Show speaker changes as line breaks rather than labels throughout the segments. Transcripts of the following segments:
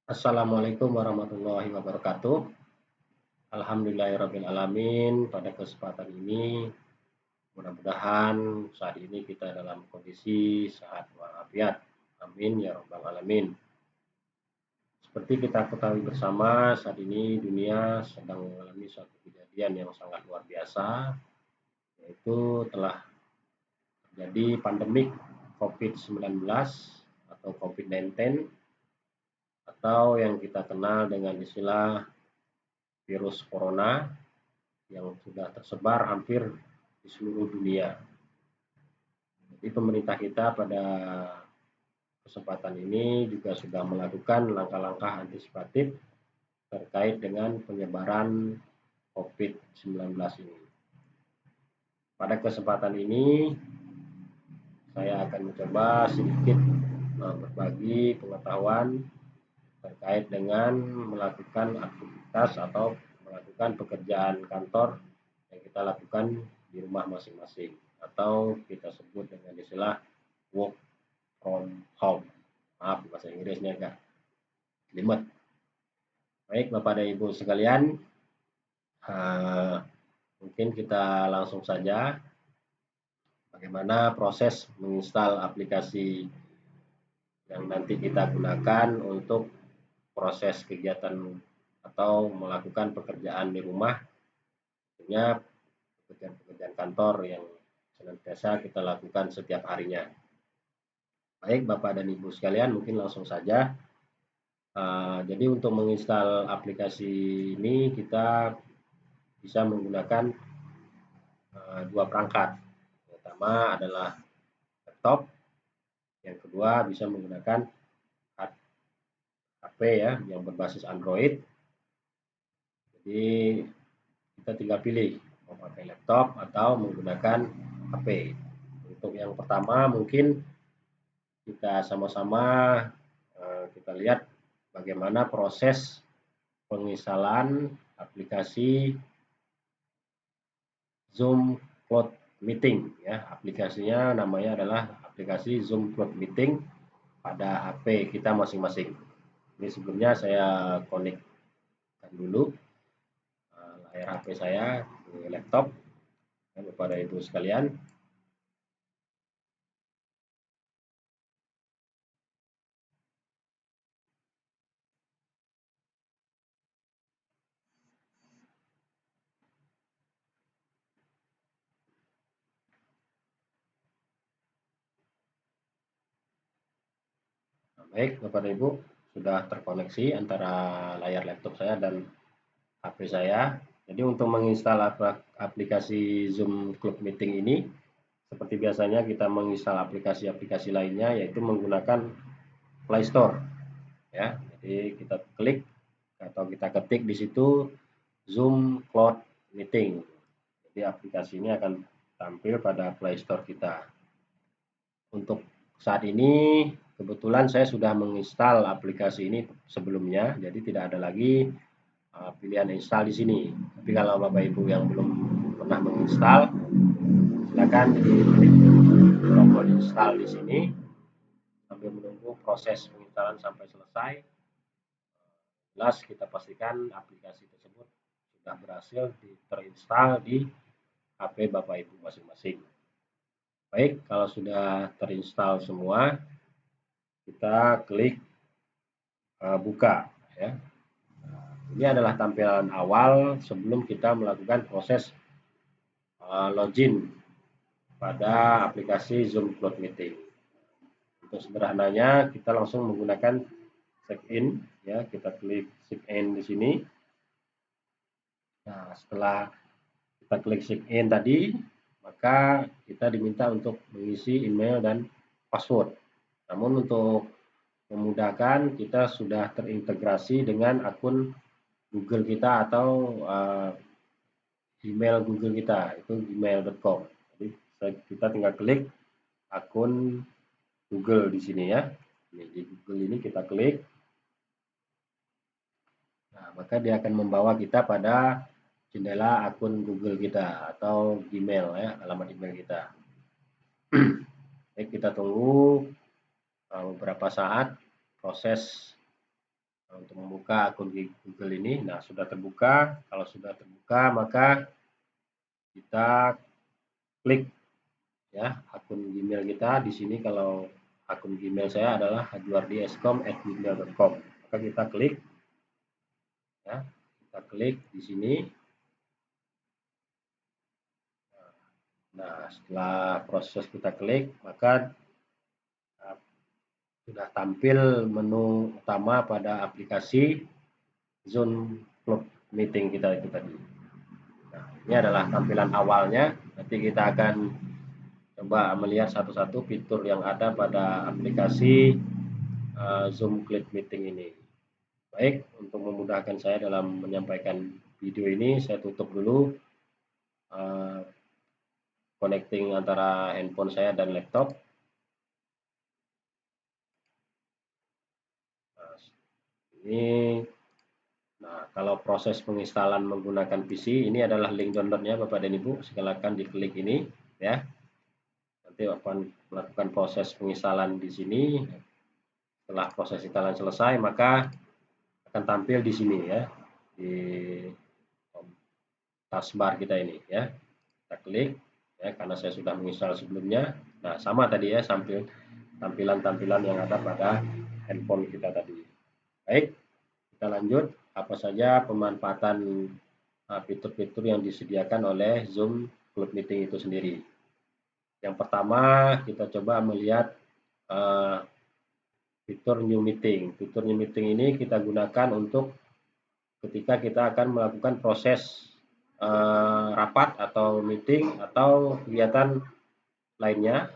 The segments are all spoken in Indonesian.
Assalamualaikum warahmatullahi wabarakatuh. Alhamdulillahirrabbilalamin. Pada kesempatan ini, mudah-mudahan saat ini kita dalam kondisi sehat walafiat. Amin ya rabbal alamin. Seperti kita ketahui bersama, saat ini dunia sedang mengalami suatu kejadian yang sangat luar biasa, yaitu telah terjadi pandemik COVID-19 atau COVID-19 atau yang kita kenal dengan istilah virus corona yang sudah tersebar hampir di seluruh dunia. Jadi pemerintah kita pada kesempatan ini juga sudah melakukan langkah-langkah antisipatif terkait dengan penyebaran COVID-19 ini. Pada kesempatan ini saya akan mencoba sedikit berbagi pengetahuan terkait dengan melakukan aktivitas atau melakukan pekerjaan kantor yang kita lakukan di rumah masing-masing atau kita sebut dengan istilah work from home. Maaf bahasa Inggrisnya agak jelimet. Baik Bapak dan Ibu sekalian, mungkin kita langsung saja bagaimana proses menginstal aplikasi yang nanti kita gunakan untuk proses kegiatan atau melakukan pekerjaan di rumah, tentunya pekerjaan-pekerjaan kantor yang senantiasa kita lakukan setiap harinya. Baik Bapak dan Ibu sekalian, mungkin langsung saja. Jadi untuk menginstal aplikasi ini kita bisa menggunakan dua perangkat. Yang pertama adalah laptop, yang kedua bisa menggunakan HP ya yang berbasis Android. Jadi kita tinggal pilih mau pakai laptop atau menggunakan HP. Untuk yang pertama mungkin kita sama-sama kita lihat bagaimana proses penginstalan aplikasi Zoom Cloud Meeting ya. Aplikasinya namanya adalah aplikasi Zoom Cloud Meeting pada HP kita masing-masing. Ini sebelumnya saya connect dulu layar HP saya di laptop ya, Bapak dan Ibu sekalian. Baik, Bapak dan Ibu, sudah terkoneksi antara layar laptop saya dan HP saya. Jadi untuk menginstal aplikasi Zoom Club Meeting ini, seperti biasanya kita menginstal aplikasi-aplikasi lainnya, yaitu menggunakan Play Store. Ya, jadi kita klik atau kita ketik di situ Zoom Cloud Meeting. Jadi aplikasi ini akan tampil pada Play Store kita. Untuk saat ini kebetulan saya sudah menginstal aplikasi ini sebelumnya, jadi tidak ada lagi pilihan install di sini. Tapi kalau Bapak Ibu yang belum pernah menginstal, silakan diklik tombol install di sini sambil menunggu proses penginstalan sampai selesai. Jelas kita pastikan aplikasi tersebut sudah berhasil terinstall di HP Bapak Ibu masing-masing. Baik, kalau sudah terinstall semua, kita klik buka ya. Ini adalah tampilan awal sebelum kita melakukan proses login pada aplikasi Zoom Cloud Meeting. Untuk sederhananya kita langsung menggunakan check-in ya, kita klik check-in di sini. Nah, setelah kita klik check-in tadi, maka kita diminta untuk mengisi email dan password. Namun untuk memudahkan kita sudah terintegrasi dengan akun Google kita atau email Google kita, itu gmail.com. Jadi kita tinggal klik akun Google di sini ya. Di Google ini kita klik. Nah, maka dia akan membawa kita pada jendela akun Google kita atau Gmail ya, alamat email kita. Baik, kita tunggu beberapa saat proses Untuk membuka akun Google ini, nah sudah terbuka. Kalau sudah terbuka, maka kita klik ya akun Gmail kita di sini. Kalau akun Gmail saya adalah hajuardi.eskom@gmail.com, maka kita klik ya, kita klik di sini. Nah, setelah proses kita klik, maka sudah tampil menu utama pada aplikasi Zoom Club Meeting kita itu tadi. Nah, ini adalah tampilan awalnya. Nanti kita akan coba melihat satu-satu fitur yang ada pada aplikasi Zoom Club Meeting ini. Baik, untuk memudahkan saya dalam menyampaikan video ini, saya tutup dulu connecting antara handphone saya dan laptop. Nah, ini, nah kalau proses penginstalan menggunakan PC, ini adalah link downloadnya Bapak dan Ibu. Silakan diklik ini ya. Nanti akan melakukan proses penginstalan di sini. Setelah proses instalan selesai, maka akan tampil di sini ya, di taskbar kita ini ya. Kita klik ya, karena saya sudah menginstal sebelumnya. Nah, sama tadi ya, tampilan-tampilan yang ada pada handphone kita tadi. Baik, kita lanjut. Apa saja pemanfaatan fitur-fitur yang disediakan oleh Zoom Club Meeting itu sendiri. Yang pertama, kita coba melihat fitur New Meeting. Fitur New Meeting ini kita gunakan untuk ketika kita akan melakukan proses rapat atau meeting atau kegiatan lainnya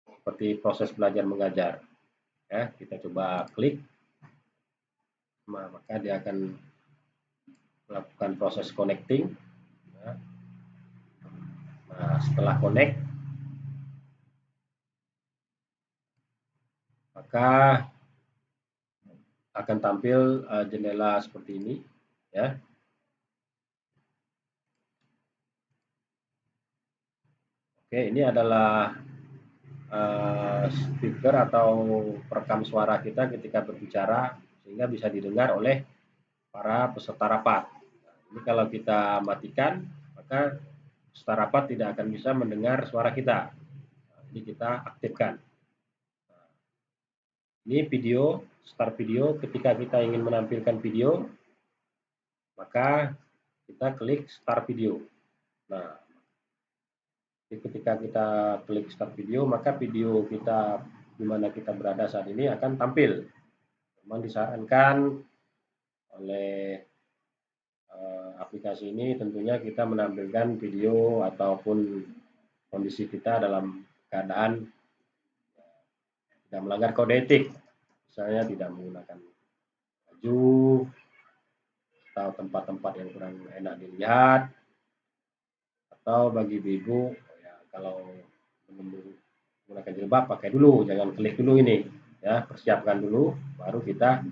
seperti proses belajar mengajar. Ya, kita coba klik, maka dia akan melakukan proses connecting. Nah, setelah connect, maka akan tampil jendela seperti ini ya. Oke, ini adalah speaker atau perekam suara kita ketika berbicara sehingga bisa didengar oleh para peserta rapat. Ini kalau kita matikan, maka peserta rapat tidak akan bisa mendengar suara kita. Ini kita aktifkan. Ini video, start video. Ketika kita ingin menampilkan video, maka kita klik start video. Nah, ketika kita klik start video, maka video kita di mana kita berada saat ini akan tampil. Memang disarankan oleh aplikasi ini tentunya kita menampilkan video ataupun kondisi kita dalam keadaan tidak melanggar kode etik, misalnya tidak menggunakan baju atau tempat-tempat yang kurang enak dilihat, atau bagi ibu ya, kalau menggunakan jilbab pakai dulu, jangan klik dulu ini ya, persiapkan dulu baru kita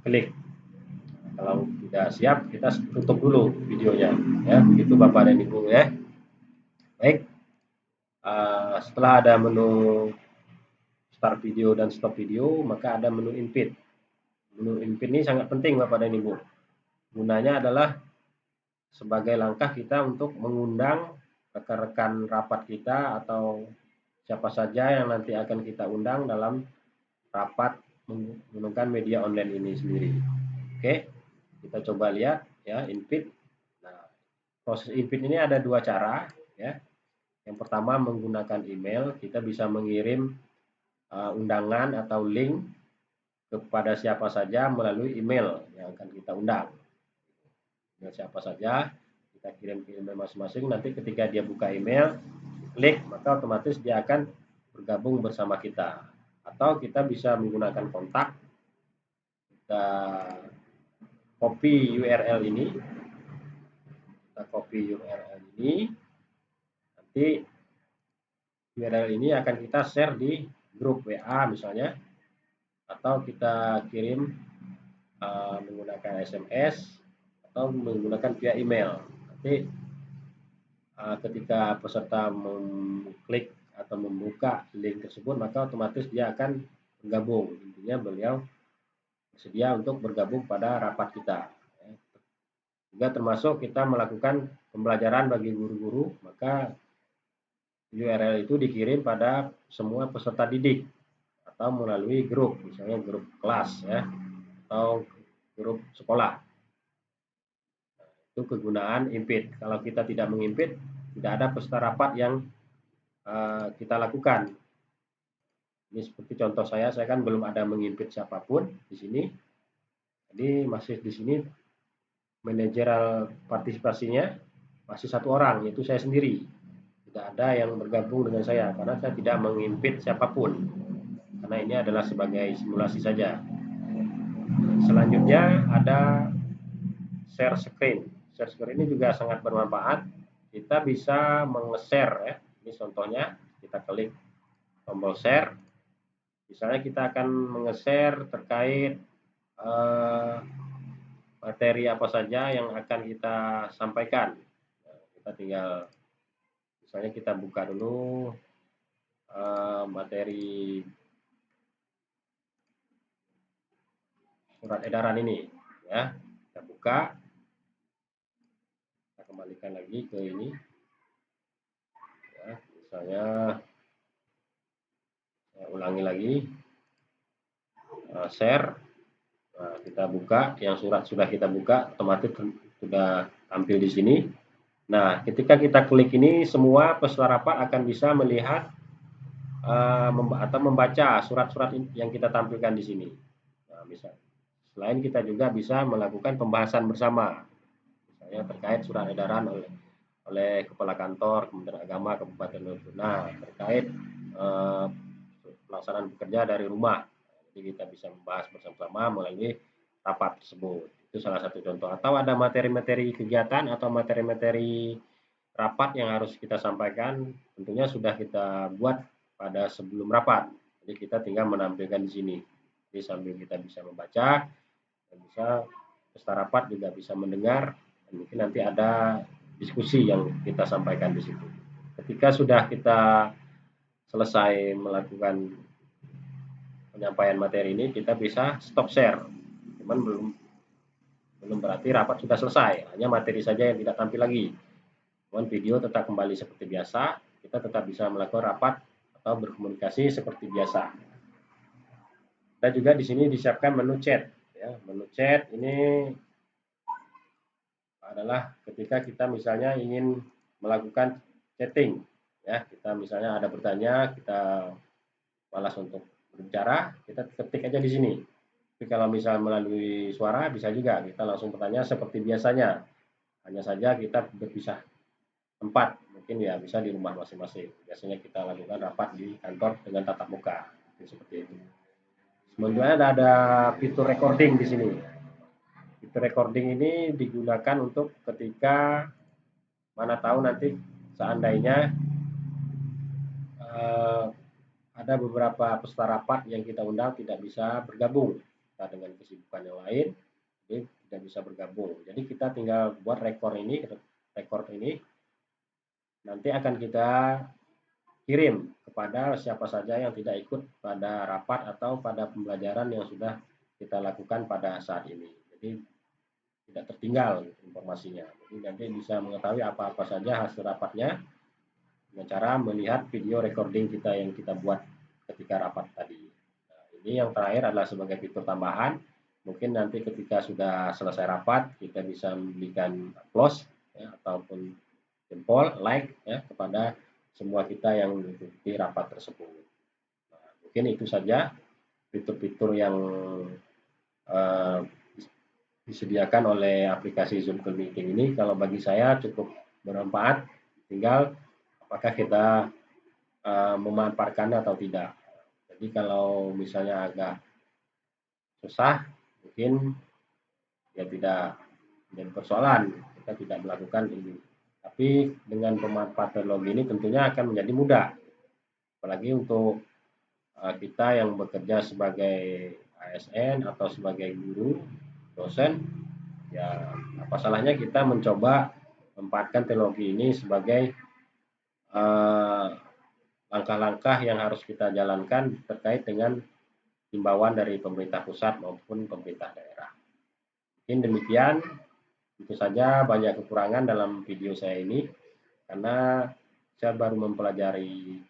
klik. Kalau tidak siap, kita tutup dulu videonya ya, begitu Bapak dan Ibu ya. Baik, setelah ada menu start video dan stop video, maka ada menu invite. Menu invite ini sangat penting Bapak dan Ibu. Gunanya adalah sebagai langkah kita untuk mengundang rekan-rekan rapat kita atau siapa saja yang nanti akan kita undang dalam rapat menggunakan media online ini sendiri. Oke, kita coba lihat ya invite. Nah, proses invite ini ada dua cara ya. Yang pertama menggunakan email, kita bisa mengirim undangan atau link kepada siapa saja melalui email yang akan kita undang. Email siapa saja, kita kirim ke email masing-masing, nanti ketika dia buka email, klik, maka otomatis dia akan bergabung bersama kita. Atau kita bisa menggunakan kontak, kita copy URL ini, nanti URL ini akan kita share di grup WA misalnya, atau kita kirim menggunakan SMS atau menggunakan via email. Nanti ketika peserta mengklik atau membuka link tersebut, maka otomatis dia akan bergabung. Intinya beliau bersedia untuk bergabung pada rapat kita. Juga termasuk kita melakukan pembelajaran bagi guru-guru, maka URL itu dikirim pada semua peserta didik atau melalui grup, misalnya grup kelas ya, atau grup sekolah. Itu kegunaan impit. Kalau kita tidak mengimpit, tidak ada peserta rapat yang kita lakukan. Ini seperti contoh saya kan belum ada mengimpit siapapun di sini. Jadi masih di sini manajer partisipasinya masih satu orang, yaitu saya sendiri. Tidak ada yang bergabung dengan saya karena saya tidak mengimpit siapapun. Karena ini adalah sebagai simulasi saja. Selanjutnya ada share screen. Share screen ini juga sangat bermanfaat. Kita bisa meng-share ya. Ini contohnya, kita klik tombol share. Misalnya kita akan meng-share terkait materi apa saja yang akan kita sampaikan. Kita tinggal, misalnya kita buka dulu materi surat edaran ini, ya. Kita buka, kita kembalikan lagi ke ini, ya. Misalnya, saya ulangi lagi, share. Nah, kita buka, yang surat sudah kita buka, otomatis sudah tampil di sini. Nah, ketika kita klik ini, semua peserta rapat akan bisa melihat atau membaca surat-surat yang kita tampilkan di sini. Nah, selain kita juga bisa melakukan pembahasan bersama, misalnya terkait surat edaran oleh Kepala Kantor Kementerian Agama Kabupaten Natuna terkait pelaksanaan bekerja dari rumah. Jadi kita bisa membahas bersama-sama melalui rapat tersebut. Itu salah satu contoh. Atau ada materi-materi kegiatan atau materi-materi rapat yang harus kita sampaikan, tentunya sudah kita buat pada sebelum rapat. Jadi kita tinggal menampilkan di sini. Jadi sambil kita bisa membaca, dan bisa peserta rapat juga bisa mendengar, dan mungkin nanti ada diskusi yang kita sampaikan di situ. Ketika sudah kita selesai melakukan penyampaian materi ini, kita bisa stop share. Cuman belum berarti rapat sudah selesai, hanya materi saja yang tidak tampil lagi. Cuman video tetap kembali seperti biasa, kita tetap bisa melakukan rapat atau berkomunikasi seperti biasa. Dan juga di sini disiapkan menu chat. Ya, menu chat ini adalah ketika kita misalnya ingin melakukan chatting, ya kita misalnya ada bertanya, kita malas untuk berbicara, kita ketik aja di sini. Tapi kalau misal melalui suara bisa juga kita langsung bertanya seperti biasanya, hanya saja kita berpisah tempat, mungkin ya bisa di rumah masing-masing. Biasanya kita lakukan rapat di kantor dengan tatap muka, seperti itu. Sebenarnya ada fitur recording di sini. Fitur recording ini digunakan untuk ketika mana tahu nanti seandainya ada beberapa peserta rapat yang kita undang tidak bisa bergabung dengan kesibukan yang lain, jadi tidak bisa bergabung. Jadi kita tinggal buat record ini nanti akan kita kirim kepada siapa saja yang tidak ikut pada rapat atau pada pembelajaran yang sudah kita lakukan pada saat ini. Jadi tidak tertinggal informasinya. Jadi nanti bisa mengetahui apa-apa saja hasil rapatnya dengan cara melihat video recording kita yang kita buat ketika rapat tadi. Nah, ini yang terakhir adalah sebagai fitur tambahan. Mungkin nanti ketika sudah selesai rapat kita bisa memberikan applause ya, ataupun jempol, like ya kepada semua kita yang mengikuti rapat tersebut. Nah, mungkin itu saja fitur-fitur yang disediakan oleh aplikasi Zoom Call Meeting ini. Kalau bagi saya cukup bermanfaat, tinggal apakah kita memanfaatkannya atau tidak. Jadi kalau misalnya agak susah, mungkin ya tidak menjadi persoalan, kita tidak melakukan ini. Tapi dengan pemanfaatan teknologi ini tentunya akan menjadi mudah, apalagi untuk kita yang bekerja sebagai ASN atau sebagai guru, dosen, ya apa salahnya kita mencoba memanfaatkan teknologi ini sebagai langkah-langkah yang harus kita jalankan terkait dengan himbauan dari pemerintah pusat maupun pemerintah daerah. Mungkin demikian, tentu saja banyak kekurangan dalam video saya ini karena saya baru mempelajari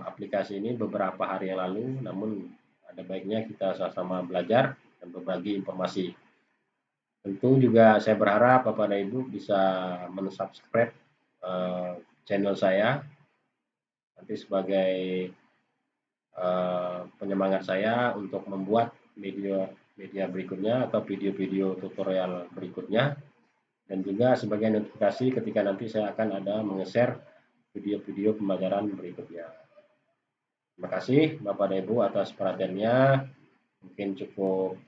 aplikasi ini beberapa hari yang lalu, namun ada baiknya kita sama-sama belajar dan berbagi informasi. Tentu juga saya berharap Bapak dan Ibu bisa mensubscribe channel saya nanti sebagai penyemangat saya untuk membuat media berikutnya atau video-video tutorial berikutnya, dan juga sebagai notifikasi ketika nanti saya akan ada menge-share video-video pembelajaran berikutnya. Terima kasih Bapak dan Ibu atas perhatiannya. Mungkin cukup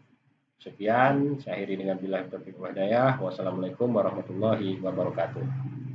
sekian. Saya akhiri dengan billahi taufiq wal hidayah. Wassalamualaikum warahmatullahi wabarakatuh.